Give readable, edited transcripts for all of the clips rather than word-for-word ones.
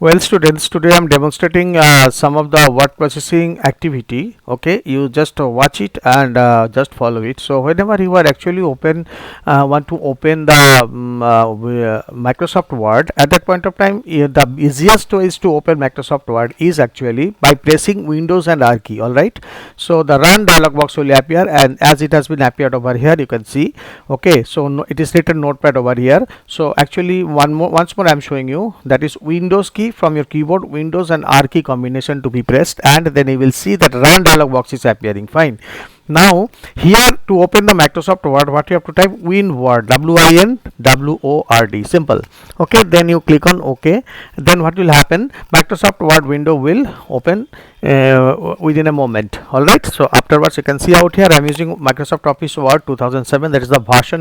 Well, students, today I'm demonstrating some of the word processing activity. Okay, you just watch it and just follow it. So whenever you are actually want to open the Microsoft Word, at that point of time, the easiest way is to open Microsoft Word is actually by pressing Windows and R key. All right. So the Run dialog box will appear, and as it has been appeared over here, you can see. Okay, so it is written Notepad over here. So actually, once more, I'm showing you that is Windows key from your keyboard, Windows and R key combination to be pressed, and then you will see that Run dialog box is appearing. Fine. Now here to open the Microsoft Word, what you have to type WinWord, WINWORD, simple. Okay, then you click on OK. Then what will happen? Microsoft Word window will open within a moment. All right. So afterwards, you can see out here I'm using Microsoft Office Word 2007. That is the version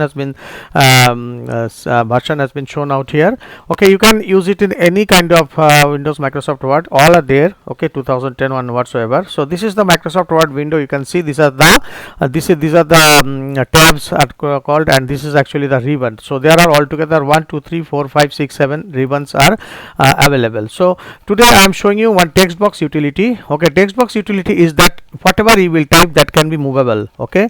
has been shown out here. Okay, you can use it in any kind of Windows Microsoft Word. All are there. Okay, 2010 one whatsoever. So this is the Microsoft Word window. You can see these are the tabs are called, and this is actually the ribbon. So there are altogether 1 2 3 4 5 6 7 ribbons are available. So today I am showing you one text box utility. Okay, text box utility is that whatever you will type that can be movable. Okay,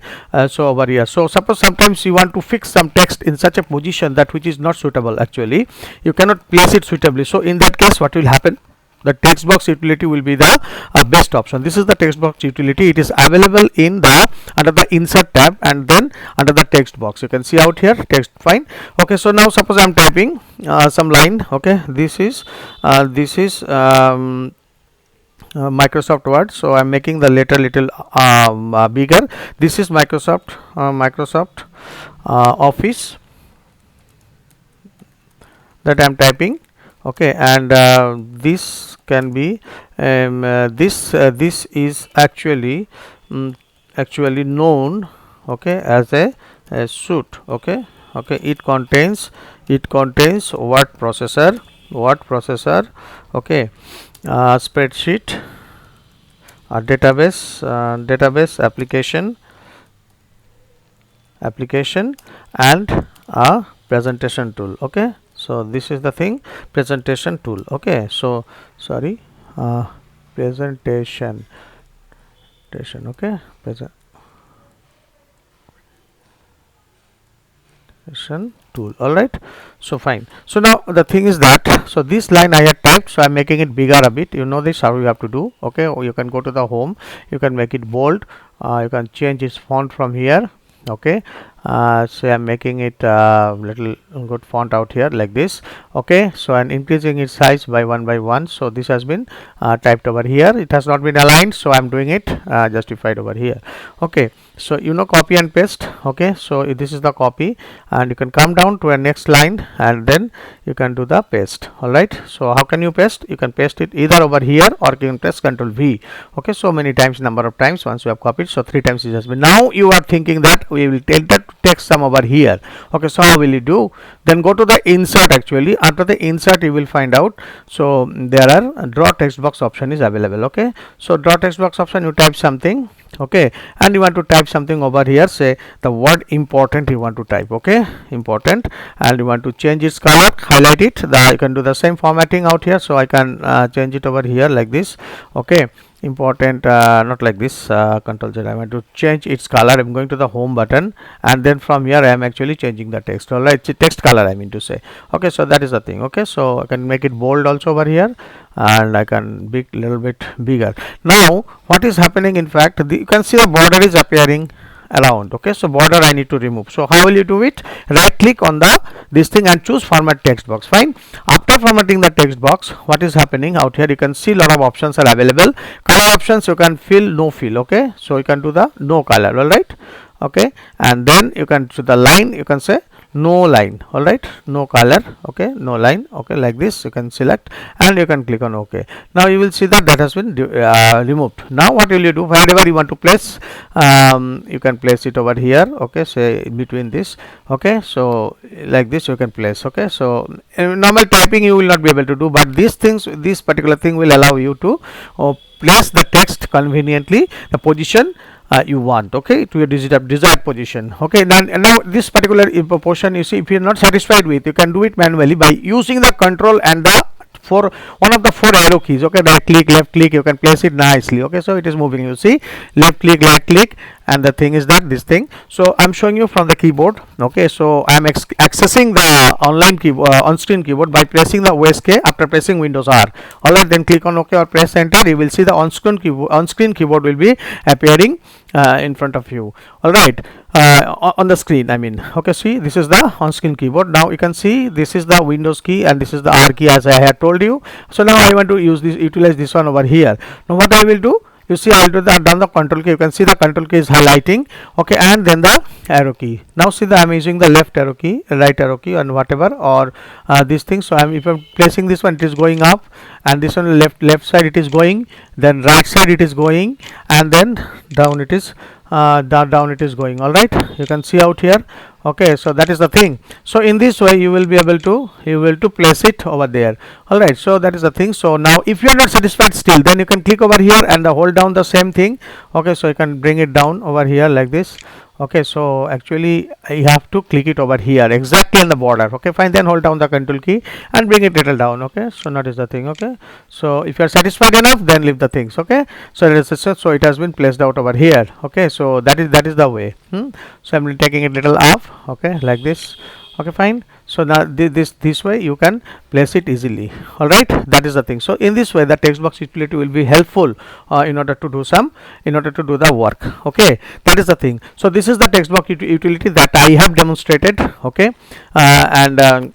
so over here, so suppose sometimes you want to fix some text in such a position that which is not suitable, actually you cannot place it suitably. So in that case, what will happen? The text box utility will be the best option. This is the text box utility. It is available in the under the insert tab, and then under the text box you can see out here text. Fine. Okay, so now suppose I'm typing some line. Okay, this is Microsoft Word. So I'm making the letter little bigger. This is Microsoft Office that I'm typing. Okay, and this can be this is actually known, okay, as a suite. Okay, it contains word processor, okay, spreadsheet, database application, and a presentation tool. Okay, so this is the thing, presentation tool. Okay, so sorry, presentation. Okay, presentation tool. All right, so fine. So now the thing is that, so this line I had typed, so I'm making it bigger a bit. You know this how you have to do. Okay, or you can go to the home, you can make it bold, you can change its font from here. Okay, so I'm making it little good font out here like this. Okay, so I'm increasing its size by 1 by 1. So this has been typed over here. It has not been aligned, so I'm doing it justified over here. Okay, so copy and paste. Okay, so this is the copy, and you can come down to a next line, and then you can do the paste. All right, so how can you paste? You can paste it either over here, or you can press Ctrl V. Okay, so many times, number of times once you have copied. So 3 times it has been. Now you are thinking that we will take that text some over here. Okay, so how will you do? Then go to the insert. Actually, after the insert you will find out, so there are draw text box option is available. Okay, so draw text box option, you type something. Okay, and you want to type something over here, say the word important you want to type. Okay, important, and you want to change its color, highlight it. You can do the same formatting out here, so I can change it over here like this. Okay, important, not like this, Ctrl Z. I want to change its color. I'm going to the home button, and then from here I am actually changing the text. All right, text color I mean to say. Okay, so that is the thing. Okay, so I can make it bold also over here, and I can be little bit bigger. Now what is happening, in fact, you can see the border is appearing around. Okay, so border I need to remove. So how will you do it? Right click on this thing and choose format text box. Fine. After formatting the text box, what is happening out here? You can see a lot of options are available. Color options, you can fill, no fill. Okay, so you can do the no color. All right. Okay, and then you can to the line, you can say no line. All right, no color. Okay, no line. Okay, like this you can select, and you can click on OK. Now you will see that has been removed. Now what will you do? Wherever you want to place, you can place it over here. Okay, say in between this. Okay, so like this you can place. Okay, so normal typing you will not be able to do, but this particular thing will allow you to place the text conveniently, the position you want, okay, to your desired position. Okay, now this particular portion, you see, if you are not satisfied with, you can do it manually by using the Control and the one of the four arrow keys. Okay, right click, left click, you can place it nicely. Okay, so it is moving, you see, left click, right click, and the thing is that this thing. So I'm showing you from the keyboard. Okay, so I'm accessing the online keyboard, on-screen keyboard, by pressing the OS key after pressing Windows R. Alright, then click on OK or press enter. You will see the on-screen keyboard will be appearing in front of you. Alright, on the screen, I mean. Okay, see, this is the on-screen keyboard. Now you can see this is the Windows key and this is the R key, as I had told you. So now I want to utilize this one over here. Now what I will do, you see, I will do down the control key. You can see the control key is highlighting. Okay, and then the arrow key. Now see that I'm using the left arrow key, right arrow key, and whatever, or this thing. So if I'm placing this one, it is going up, and this one left side it is going, then right side it is going, and then down it is down it is going. All right, you can see out here. Okay, so that is the thing. So in this way you will be able to place it over there. All right, so that is the thing. So now if you are not satisfied still, then you can click over here and hold down the same thing. Okay, so you can bring it down over here like this. Okay, so actually you have to click it over here exactly in the border. Okay, fine, then hold down the control key and bring it little down. Okay, so that is the thing. Okay, so if you are satisfied enough, then leave the things. Okay, so it has been placed out over here. Okay, so that is the way. So I'm taking it little up. Okay, like this. Okay, fine. So now this way you can place it easily. All right, that is the thing. So in this way the text box utility will be helpful in order to do the work. Okay, that is the thing. So this is the text box utility that I have demonstrated. Okay, and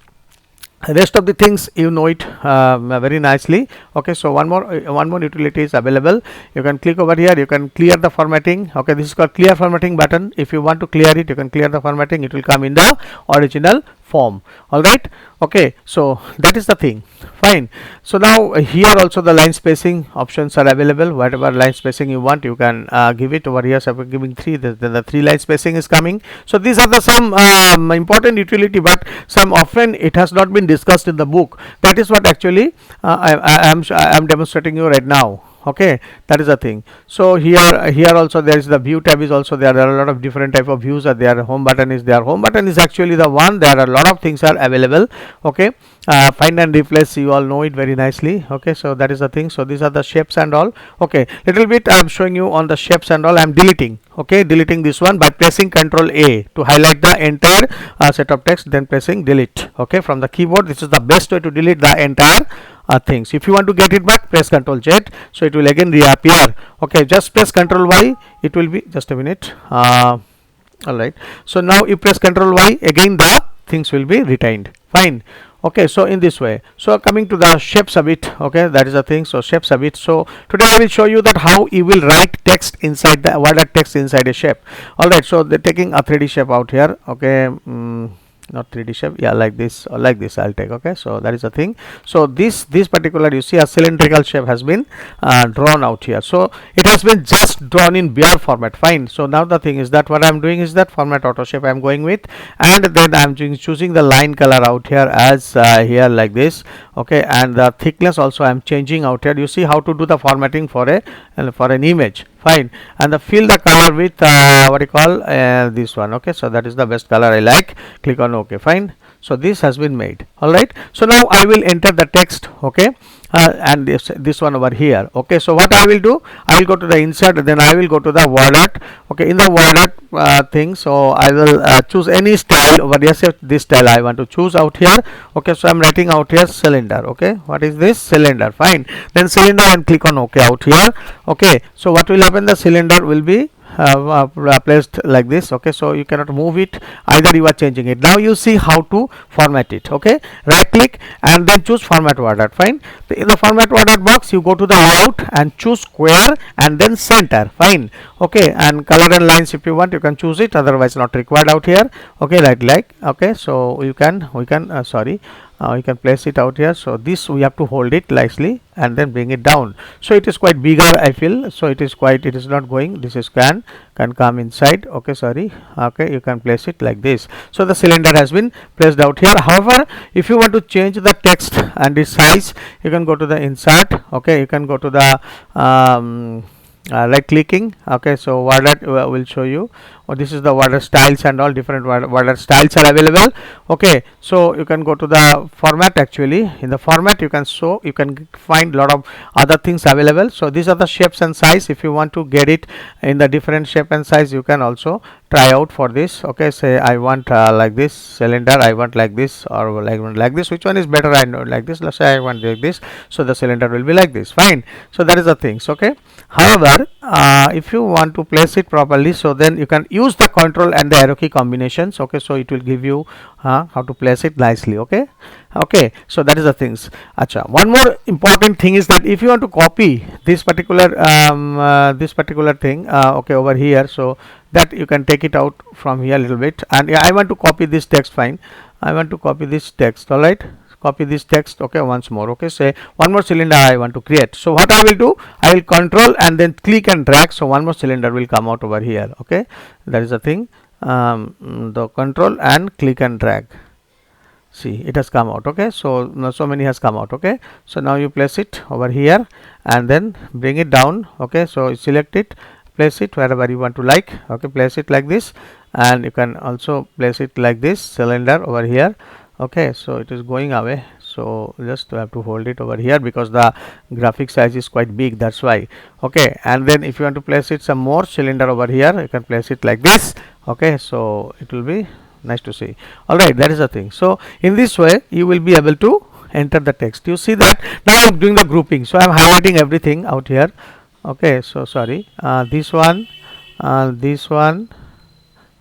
rest of the things you know it very nicely. Okay, so one more utility is available. You can click over here, you can clear the formatting. Okay, this is called clear formatting button. If you want to clear it, you can clear the formatting. It will come in the original form. All right, okay, so that is the thing. Fine. So now here also the line spacing options are available. Whatever line spacing you want, you can give it over here. So I'm giving 3, then the 3 line spacing is coming. So these are the some important utility, but some often it has not been discussed in the book. That is what actually I am demonstrating you right now. Okay, that is the thing. So here also there is the view tab is also there. There are a lot of different type of views are there. Home button is there. Home button is actually the one. There are a lot of things are available. Okay, find and replace, you all know it very nicely. Okay, so that is the thing. So these are the shapes and all. Okay, little bit I am showing you on the shapes and all. I am deleting. Okay, deleting this one by pressing Ctrl A to highlight the entire set of text, then pressing delete. Okay, from the keyboard, this is the best way to delete the entire things. If you want to get it back, press Ctrl Z, so it will again reappear. Okay, just press Ctrl Y, it will be, just a minute. All right, so now you press Ctrl Y, again the things will be retained. Fine. Okay, so in this way. So coming to the shapes a bit. Okay, that is the thing. So shapes a bit. So today I will show you that how you will write text inside the text inside a shape. All right, so they're taking a 3D shape out here. Okay, not 3D shape, yeah, like this or like this I'll take. Okay, so that is the thing. So this particular, you see, a cylindrical shape has been drawn out here. So it has been just drawn in bare format. Fine. So now the thing is that what I'm doing is that format auto shape I'm going with, and then I'm choosing the line color out here as here like this. Okay, and the thickness also I'm changing out here. You see how to do the formatting for an image. Fine. And the fill the color with what you call this one. Okay, so that is the best color I like. Click on OK. Fine. So this has been made. All right, so now I will enter the text. Okay, and this one over here. Okay, so what I will do, I will go to the insert, then I will go to the word art. Okay, in the word art thing, so I will choose any style over here. Say this style I want to choose out here. Okay, so I'm writing out here cylinder. Okay, what is this? Cylinder. Fine, then cylinder, and click on OK out here. Okay, so what will happen, the cylinder will be placed like this. Okay, so you cannot move it, either you are changing it. Now you see how to format it. Okay, right click and then choose format word art. Fine. In the format word art box, you go to the layout and choose square and then center. Fine. Okay, and color and lines, if you want, you can choose it, otherwise not required out here. Okay, like okay, so you can you can place it out here. So this we have to hold it nicely and then bring it down. So it is quite bigger, I feel. So it is not going. This is can come inside. Okay, sorry. Okay, you can place it like this. So the cylinder has been placed out here. However, if you want to change the text and its size, you can go to the insert. Okay, you can go to the right clicking. Okay, so word art will show you. This is the word art styles and all different word art styles are available. Okay, so you can go to the format. Actually, in the format you can show, you can find lot of other things available. So these are the shapes and size. If you want to get it in the different shape and size, you can also try out for this. Okay, say I want like this cylinder, I want like this, or like this. Which one is better? I know like this. Let's say I want like this, so the cylinder will be like this. Fine. So that is the things. Okay, however, if you want to place it properly, so then you can use the control and the arrow key combinations. Okay, so it will give you how to place it nicely. Okay, okay, so that is the things. Acha, one more important thing is that if you want to copy this particular thing, okay, over here, so that you can take it out from here a little bit, and I want to copy this text. Fine, I want to copy this text. All right, copy this text. Okay, once more. Okay, say one more cylinder I want to create. So what I will do, I will control and then click and drag, so one more cylinder will come out over here. Okay, that is the thing. The control and click and drag, see it has come out. Okay, so now so many has come out. Okay, so now you place it over here and then bring it down. Okay, so select it, place it wherever you want to like. Okay, place it like this, and you can also place it like this cylinder over here. Okay, so it is going away, so just have to hold it over here because the graphic size is quite big, that's why. Okay, and then if you want to place it some more cylinder over here, you can place it like this. Okay, so it will be nice to see. All right, that is the thing. So in this way you will be able to enter the text. You see that now I'm doing the grouping, so I'm highlighting everything out here. Okay, so sorry, this one, this one,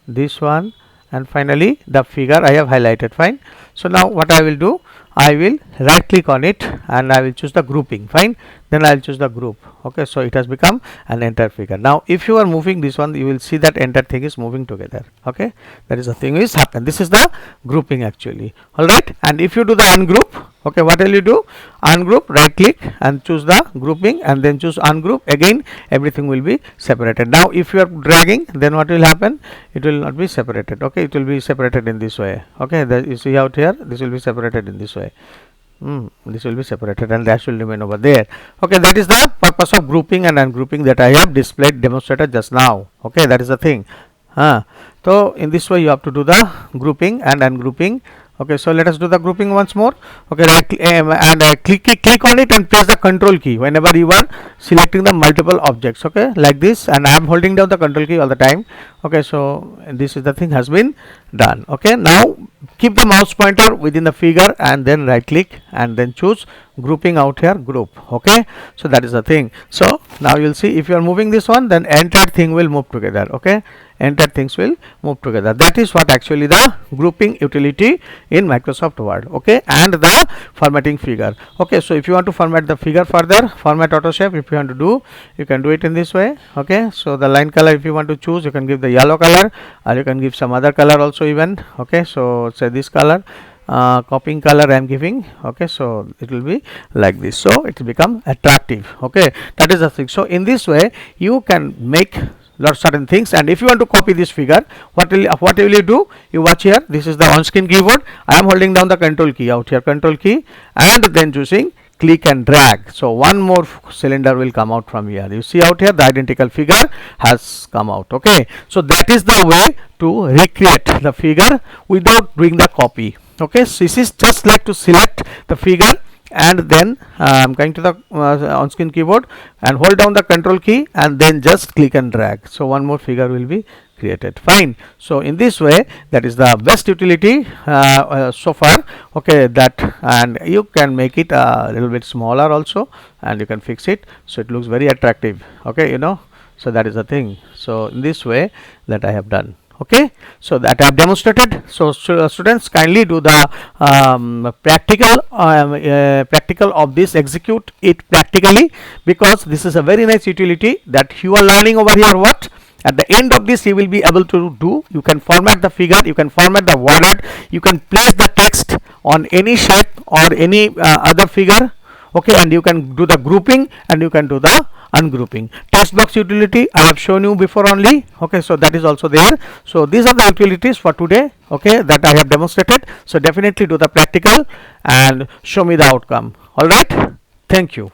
this one, and finally the figure I have highlighted. Fine. So now what I will do, I will right click on it and I will choose the grouping. Fine, then I will choose the group. Okay, so it has become an entire figure. Now if you are moving this one, you will see that entire thing is moving together. Okay, that is the thing is happen. This is the grouping actually. All right, and if you do the ungroup, okay, what will you do? Ungroup, right click and choose the grouping and then choose ungroup. Again everything will be separated. Now if you are dragging, then what will happen? It will not be separated. Okay, it will be separated in this way. Okay, you see out here, this will be separated in this way. This will be separated and dash will remain over there. Okay, that is the purpose of grouping and ungrouping that I have demonstrated just now. Okay, that is the thing. So in this way you have to do the grouping and ungrouping. Okay, so let us do the grouping once more. Okay, right, click on it and press the control key whenever you are selecting the multiple objects. Okay, like this, and I am holding down the control key all the time. Okay, so this is the thing has been done. Okay, now keep the mouse pointer within the figure and then right click and then choose grouping out here, group. Okay, so that is the thing. So now you'll see if you are moving this one, then entire thing will move together. Okay, entire things will move together. That is what actually the grouping utility in Microsoft Word. Okay, and the formatting figure. Okay, so if you want to format the figure further, format auto shape, if you want to do, you can do it in this way. Okay, so the line color, if you want to choose, you can give the yellow color or you can give some other color also even. Okay, so say this color, copying color I am giving. Okay, so it will be like this, so it will become attractive. Okay, that is the thing. So in this way you can make lot certain things. And if you want to copy this figure, what will you do? You watch here, this is the on screen keyboard. I am holding down the control key out here, control key, and then choosing click and drag. So one more cylinder will come out from here. You see out here the identical figure has come out. Okay, so that is the way to recreate the figure without doing the copy. Okay, so this is just like to select the figure and then I'm going to the on screen keyboard and hold down the control key and then just click and drag. So one more figure will be created. Fine. So in this way, that is the best utility so far. Okay, that, and you can make it a little bit smaller also and you can fix it so it looks very attractive. Okay, you know, so that is the thing. So in this way that I have done. Okay, so that I have demonstrated. So students, kindly do the practical of this, execute it practically, because this is a very nice utility that you are learning over here. What at the end of this you will be able to do, you can format the figure, you can format the word, you can place the text on any shape or any other figure. Okay, and you can do the grouping and you can do the ungrouping. Text box utility I have shown you before only. Okay, so that is also there. So these are the utilities for today, okay, that I have demonstrated. So definitely do the practical and show me the outcome. All right, thank you.